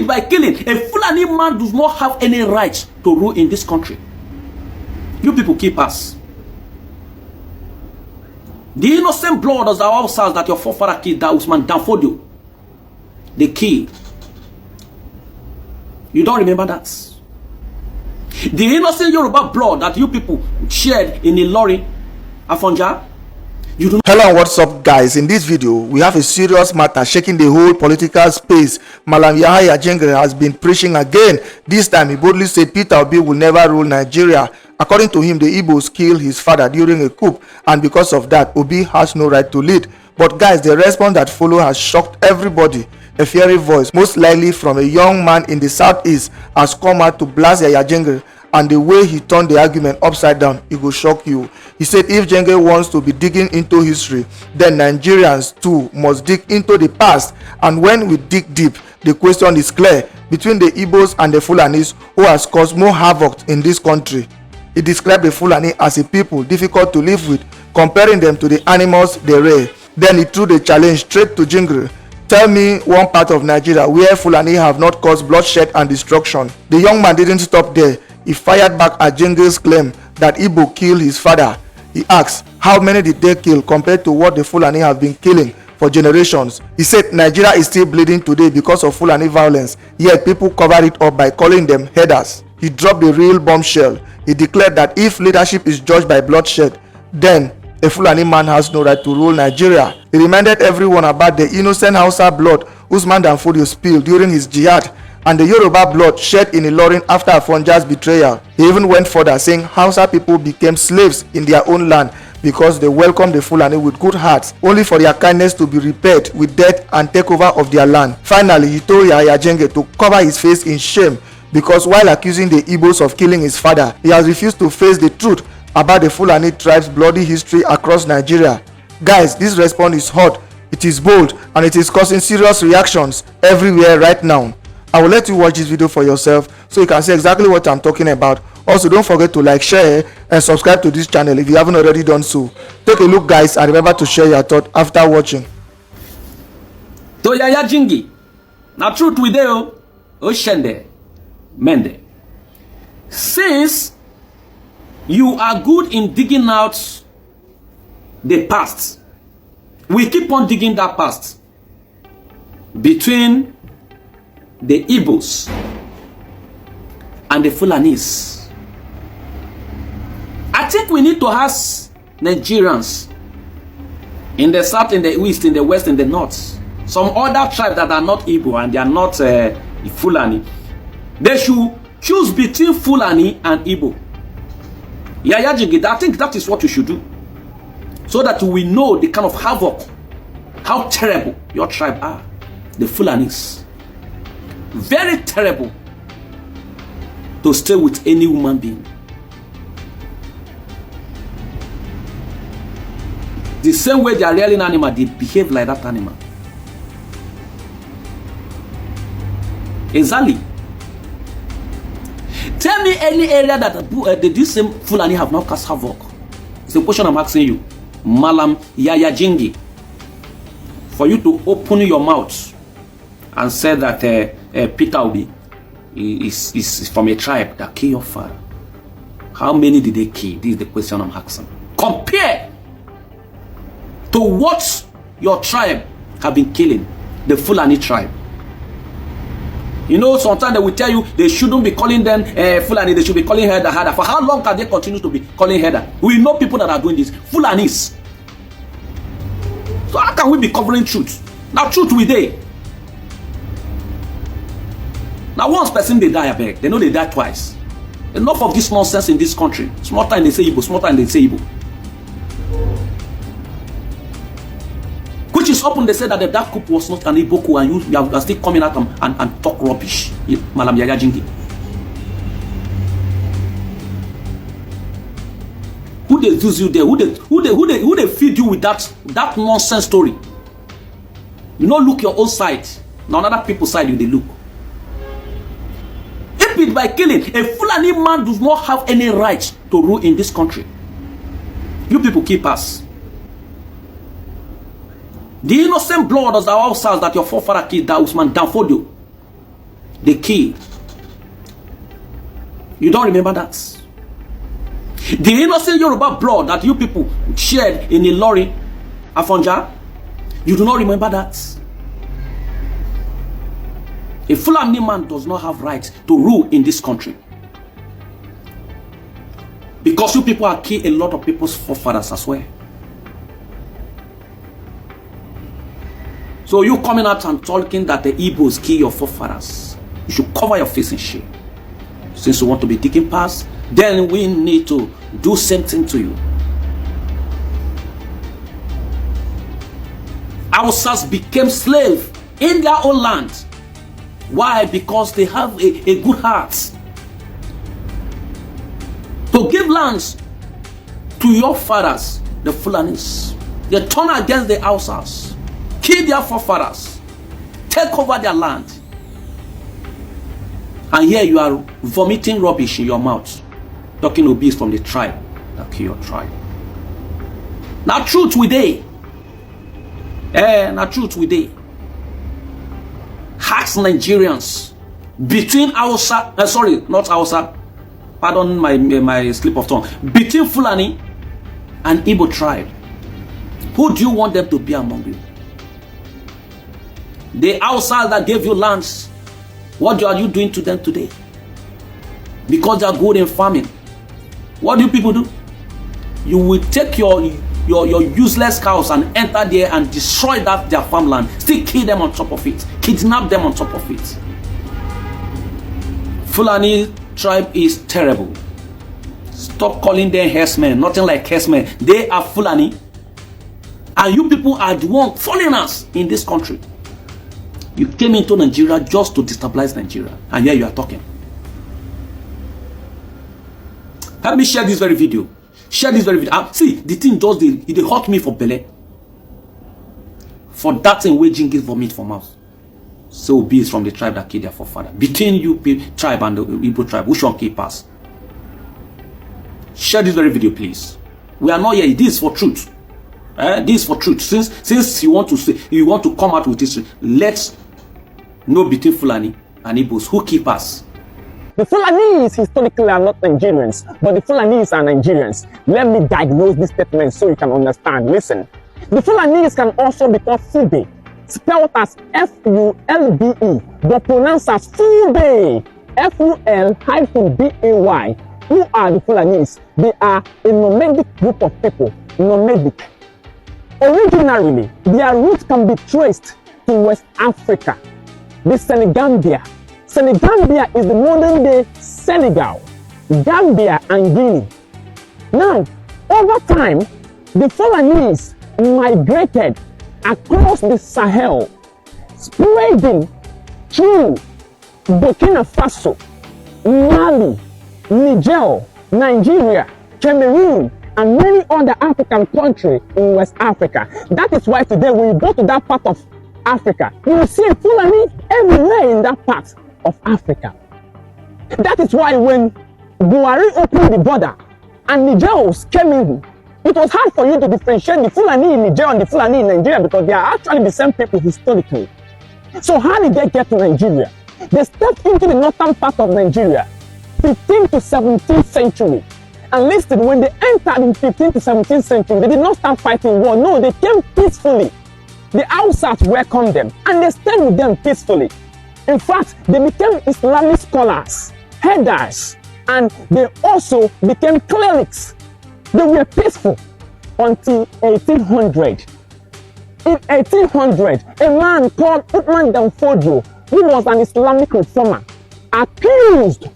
it by killing, a Fulani man does not have any right to rule in this country. You people keep us. The innocent blood of the Hausas that your forefather killed, that Usman Dan Fodio, they killed. You don't remember that? The innocent Yoruba blood that you people shared in the lorry, Afonja, you do not. Hello and what's up, guys? In this video we have a serious matter shaking the whole political space. Mallam Yahaya Jingir has been preaching again. This time he boldly said Peter Obi will never rule Nigeria. According to him, the Igbos killed his father during a coup, and because of that Obi has no right to lead. But guys, the response that followed has shocked everybody. A fiery voice, most likely from a young man in the southeast, has come out to blast Yahaya Jingir, and the way he turned the argument upside down, it will shock you. He said if Jingir wants to be digging into history, then Nigerians too must dig into the past. And when we dig deep, the question is clear between the Igbos and the Fulanis, who has caused more havoc in this country. He described the Fulani as a people difficult to live with, comparing them to the animals they rear. Then he threw the challenge straight to Jingir. Tell me one part of Nigeria where Fulani have not caused bloodshed and destruction. The young man didn't stop there. He fired back at Jingir's claim that Igbo killed his father. He asked, how many did they kill compared to what the Fulani have been killing for generations? He said Nigeria is still bleeding today because of Fulani violence, yet people cover it up by calling them headers. He dropped the real bombshell. He declared that if leadership is judged by bloodshed, then a Fulani man has no right to rule Nigeria. He reminded everyone about the innocent Hausa blood Usman Dan Fodio spilled during his jihad, and the Yoruba blood shed in Ilorin after Afonja's betrayal. He even went further, saying Hausa people became slaves in their own land because they welcomed the Fulani with good hearts, only for their kindness to be repaid with death and takeover of their land. Finally, he told Yahaya Jingir to cover his face in shame, because while accusing the Igbos of killing his father, he has refused to face the truth about the Fulani tribe's bloody history across Nigeria. Guys, this response is hot, it is bold, and it is causing serious reactions everywhere right now. I will let you watch this video for yourself so you can see exactly what I'm talking about. Also, don't forget to like, share, and subscribe to this channel if you haven't already done so. Take a look, guys, and remember to share your thoughts after watching. To Yahaya Jingir, now truth with you, Oshende, Mende. Since you are good in digging out the past, we keep on digging that past between the Igbos and the Fulanis. I think we need to ask Nigerians in the south, in the east, in the west, in the north, some other tribes that are not Igbo and they are not Fulani. They should choose between Fulani and Igbo. Yahaya Jingir, I think that is what you should do, so that we know the kind of havoc, how terrible your tribe are. The Fulanis, very terrible to stay with any human being. The same way they are rearing animal, they behave like that animal. Exactly. Tell me any area that this same Fulani have not cast havoc. It's a question I'm asking you, Mallam Yahaya Jingir, for you to open your mouth and say that Peter Obi is from a tribe that killed your father. How many did they kill? This is the question I'm asking. Compare to what your tribe have been killing, the Fulani tribe. You know, sometimes they will tell you they shouldn't be calling them Fulani, they should be calling header harder. For how long can they continue to be calling header? We know people that are doing this. Fulanis. So how can we be covering truth? Now truth we day. Now once person they die, I beg. They know they die twice. Enough of this nonsense in this country. Small time they say Igbo, small time they say Igbo. Which is open, they said that the dark coup was not an Igbo coup, and you are still coming out and talk rubbish, Mallam Yahaya Jingir. Who they use you there? Who they feed you with that nonsense story? You know, look your own side. Now another people's side you they look. If it by killing, a Fulani man does not have any right to rule in this country. You people keep us. The innocent blood of the Hausas that your forefather killed, that Usman Dan Fodio, they killed. You don't remember that? The innocent Yoruba blood that you people shed in the lorry, Afonja, you do not remember that? A Fulani man does not have right to rule in this country. Because you people are killing a lot of people's forefathers as well. So you coming out and talking that the Igbos kill your forefathers, you should cover your face in shame. Since you want to be taken past, then we need to do same thing to you. Hausas became slaves in their own land. Why? Because they have a good heart to give lands to your fathers, the Fulanis. They turn against the Hausas, kill their forefathers, take over their land. And here you are vomiting rubbish in your mouth, talking Obi from the tribe that kill your tribe. Now truth we dey. Now truth we dey. Ask Nigerians between Hausa, sorry, not Hausa, pardon my slip of tongue, between Fulani and Igbo tribe, who do you want them to be among you? The Hausas that gave you lands, what are you doing to them today? Because they are good in farming. What do you people do? You will take your useless cows and enter there and destroy their farmland, still kill them on top of it, kidnap them on top of it. Fulani tribe is terrible. Stop calling them herdsmen. Nothing like herdsmen. They are Fulani, and you people are the one foreigners in this country. You came into Nigeria just to destabilize Nigeria, and here you are talking. Help me share this very video. Share this very video. See, the thing just they hurt me for belly. For that thing where Jingir vomit from mouth. So Obi is from the tribe that killed their forefather. Between you tribe and the Igbo tribe, which one keep us? Share this very video, please. We are not here. This is for truth. This is for truth. Since you want to come out with this, let's know between Fulani and Igbos who keep us. The Fulanis historically are not Nigerians, but the Fulanis are Nigerians. Let me diagnose this statement so you can understand. Listen. The Fulanis can also be called Fube, spelled as F-U-L-B-E, but pronounced as Fube, F-U-L-B-A-Y. Who are the Fulanis? They are a nomadic group of people, nomadic. Originally, their roots can be traced to West Africa, the Senegambia. Senegambia is the modern day Senegal, Gambia, and Guinea. Now, over time, the Fulanese migrated across the Sahel, spreading through Burkina Faso, Mali, Niger, Nigeria, Cameroon, and many other African countries in West Africa. That is why today when you go to that part of Africa, you will see Fulani everywhere in that part of Africa. That is why when Buhari opened the border and Nigerians came in, it was hard for you to differentiate the Fulani in Nigeria and the Fulani in Nigeria because they are actually the same people historically. So how did they get to Nigeria? They stepped into the northern part of Nigeria, 15th to 17th century. And listen, when they entered in 15th to 17th century, they did not start fighting war. No, they came peacefully. The Hausas welcomed them and they stayed with them peacefully. In fact, they became Islamic scholars, headers, and they also became clerics. They were peaceful until 1800. In 1800, a man called Usman Dan Fodio, who was an Islamic reformer, accused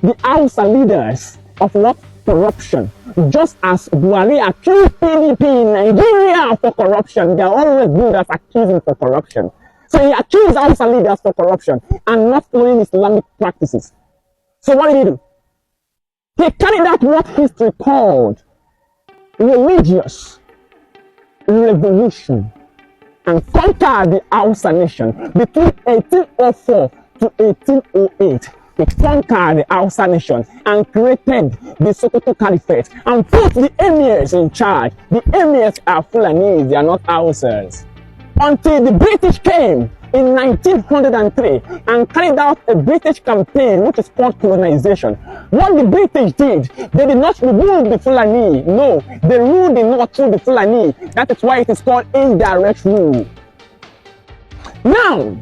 the Hausa leaders of what? Corruption. Just as Buhari accused PDP in Nigeria for corruption, they are always good at accusing for corruption. So he accused Hausa leaders for corruption and not following Islamic practices. So what did he do? He carried out what history called religious revolution and conquered the Hausa nation between 1804 to 1808. He conquered the Hausa nation and created the Sokoto Caliphate and put the emirs in charge. The emirs are Fulani, they are not Hausas. Until the British came in 1903 and carried out a British campaign which is called colonization. What the British did, they did not remove the Fulani. No, they ruled the north through the Fulani. That is why it is called indirect rule. Now,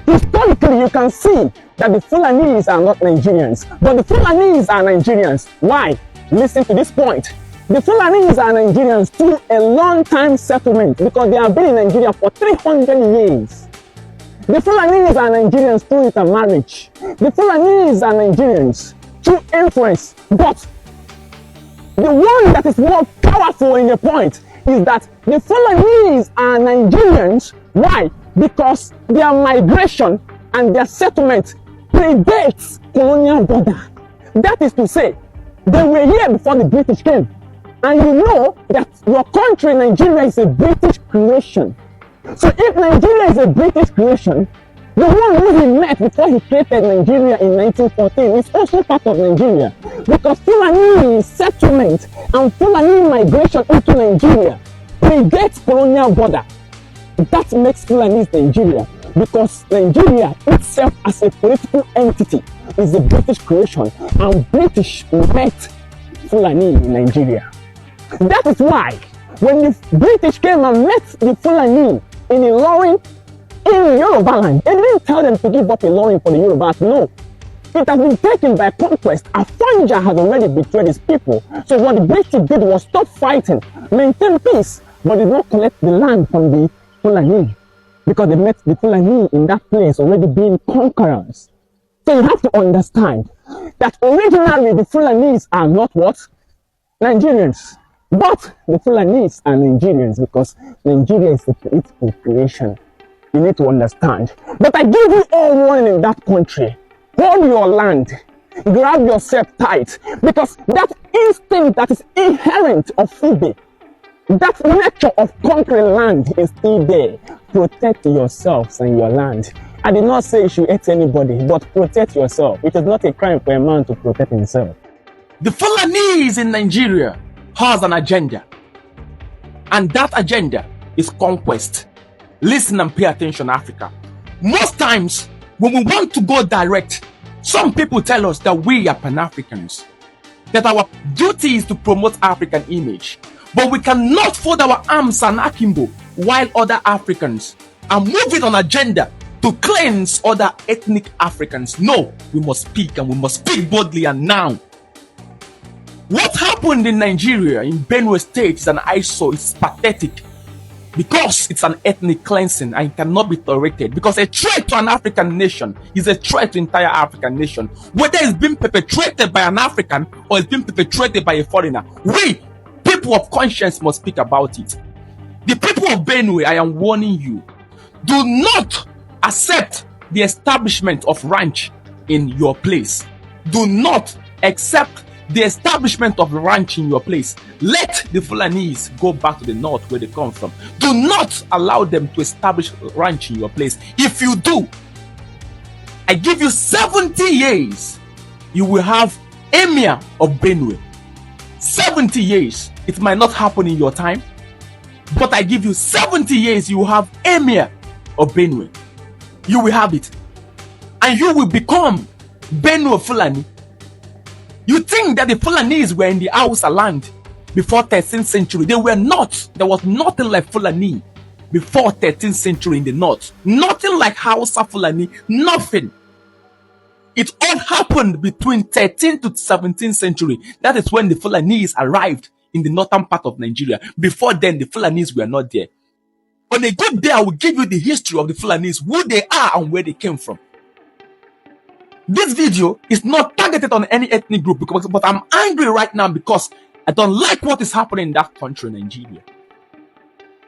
historically, you can see that the Fulanis are not Nigerians, but the Fulanis are Nigerians. Why? Listen to this point. The Fulanis are Nigerians through a long-time settlement because they have been in Nigeria for 300 years. The Fulanis are Nigerians through intermarriage. The Fulanis are Nigerians through influence. But the one that is more powerful in the point is that the Fulanis are Nigerians. Why? Because their migration and their settlement predates colonial border. That is to say, they were here before the British came. And you know that your country, Nigeria, is a British creation. So if Nigeria is a British creation, the one who he met before he created Nigeria in 1914 is also part of Nigeria. Because Fulani settlement and Fulani migration into Nigeria predates colonial border. That makes Fulani Nigeria, because Nigeria itself as a political entity is a British creation, and British met Fulani in Nigeria. That is why when the British came and met the Fulani in Ilorin, in Yoruba land, they didn't tell them to give up Ilorin for the Yorubas. No, it has been taken by conquest. Afanja has already betrayed his people. So what the British did was stop fighting, maintain peace, but did not collect the land from the Fulani, because they met the Fulani in that place already being conquerors. So you have to understand that originally the Fulanis are not what? Nigerians. But the Fulanis are Nigerians because Nigeria is a political creation. You need to understand. But I give you all warning in that country. Hold your land. Grab yourself tight. Because that instinct that is inherent of Fubi, that nature of conquering land is still there. Protect yourselves and your land. I did not say you should hate anybody, but protect yourself. It is not a crime for a man to protect himself. The Fulanis in Nigeria has an agenda, and that agenda is conquest. Listen and pay attention, Africa. Most times when we want to go direct, some people tell us that we are Pan-Africans, that our duty is to promote African image, but we cannot fold our arms and akimbo while other Africans are moving on agenda to cleanse other ethnic Africans. No, we must speak, and we must speak boldly and now. What happened in Nigeria, in Benue State, is an eyesore. It's pathetic because it's an ethnic cleansing and it cannot be tolerated, because a threat to an African nation is a threat to entire African nation, whether it's being perpetrated by an African or it's being perpetrated by a foreigner. We, people of conscience, must speak about it. The people of Benue, I am warning you, do not accept the establishment of ranch in your place. Do not accept the establishment of ranch in your place. Let the Fulanis go back to the north where they come from. Do not allow them to establish ranch in your place. If you do, I give you 70 years, you will have Emir of Benue. 70 years. It might not happen in your time, but I give you 70 years, you will have Emir of Benue. You will have it. And you will become Benue Fulani. You think that the Fulanis were in the Hausa land before 13th century? They were not. There was nothing like Fulani before 13th century in the north. Nothing like Hausa Fulani. Nothing. It all happened between 13th to 17th century. That is when the Fulanis arrived in the northern part of Nigeria. Before then, the Fulanis were not there. On a good day, I will give you the history of the Fulanis, who they are and where they came from. This video is not targeted on any ethnic group, but I'm angry right now because I don't like what is happening in that country, Nigeria.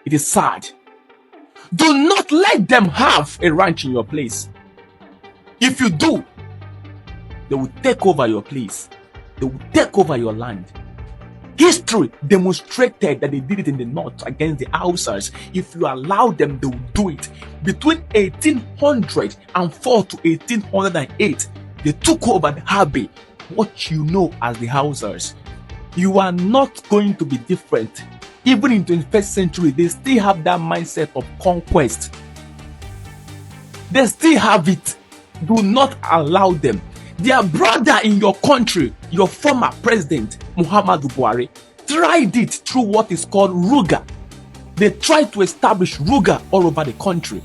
It is sad. Do not let them have a ranch in your place. If you do, they will take over your place. They will take over your land. History demonstrated that they did it in the north against the Hausas. If you allow them, they will do it. Between 1804 to 1808, they took over the Habe, what you know as the Hausas. You are not going to be different. Even in the 21st century, they still have that mindset of conquest. They still have it. Do not allow them. Their brother in your country, your former president, Muhammadu Buhari, tried it through what is called Ruga. They tried to establish Ruga all over the country.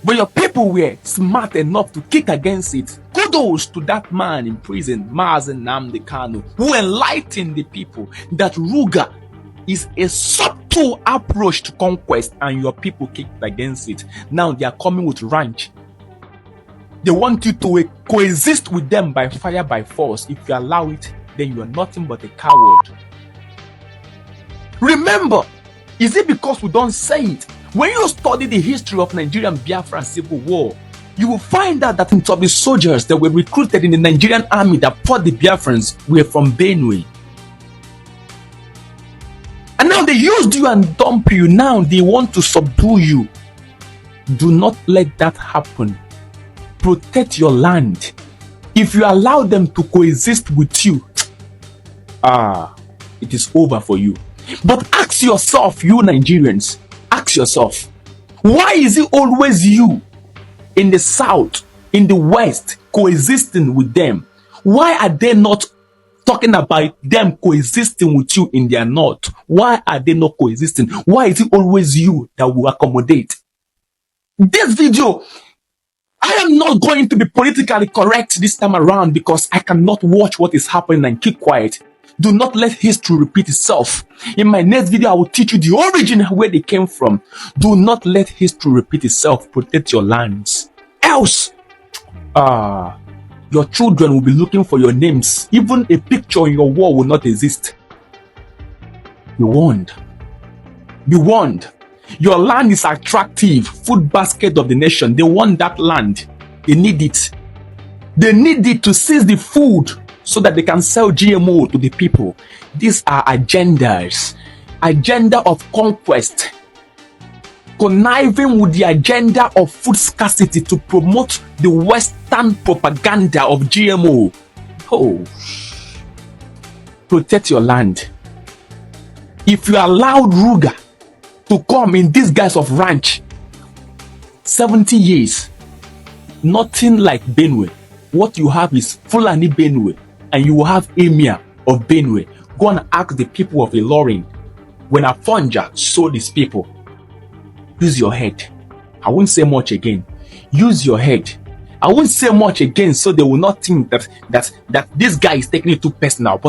But your people were smart enough to kick against it. Kudos to that man in prison, Mazen Nnamdi Kanu, who enlightened the people that Ruga is a subtle approach to conquest, and your people kicked against it. Now they are coming with ranch. They want you to coexist with them by fire, by force. If you allow it, then you are nothing but a coward. Remember, is it because we don't say it? When you study the history of Nigerian Biafran Civil War, you will find out that some of the soldiers that were recruited in the Nigerian army that fought the Biafrans were from Benue. And now they used you and dumped you. Now they want to subdue you. Do not let that happen. Protect your land. If you allow them to coexist with you, it is over for you. But ask yourself, you Nigerians, ask yourself, why is it always you in the south, in the west, coexisting with them? Why are they not talking about them coexisting with you in their north? Why are they not coexisting? Why is it always you that will accommodate? This video, I am not going to be politically correct this time around because I cannot watch what is happening and keep quiet. Do not let history repeat itself. In my next video, I will teach you the origin where they came from. Do not let history repeat itself. Protect your lands. Else, your children will be looking for your names. Even a picture on your wall will not exist. Be warned. Be warned. Your land is attractive. Food basket of the nation. They want that land. They need it. They need it to seize the food so that they can sell GMO to the people. These are agendas. Agenda of conquest. Conniving with the agenda of food scarcity to promote the Western propaganda of GMO. Oh. Protect your land. If you allowed Ruga to come in this guise of ranch, 70 years, nothing like Benue. What you have is Fulani Benue, and you will have Emir of Benue. Go and ask the people of Ilorin when Afonja sold his people. Use your head. I won't say much again. Use your head. I won't say much again so they will not think that this guy is taking it too personal. But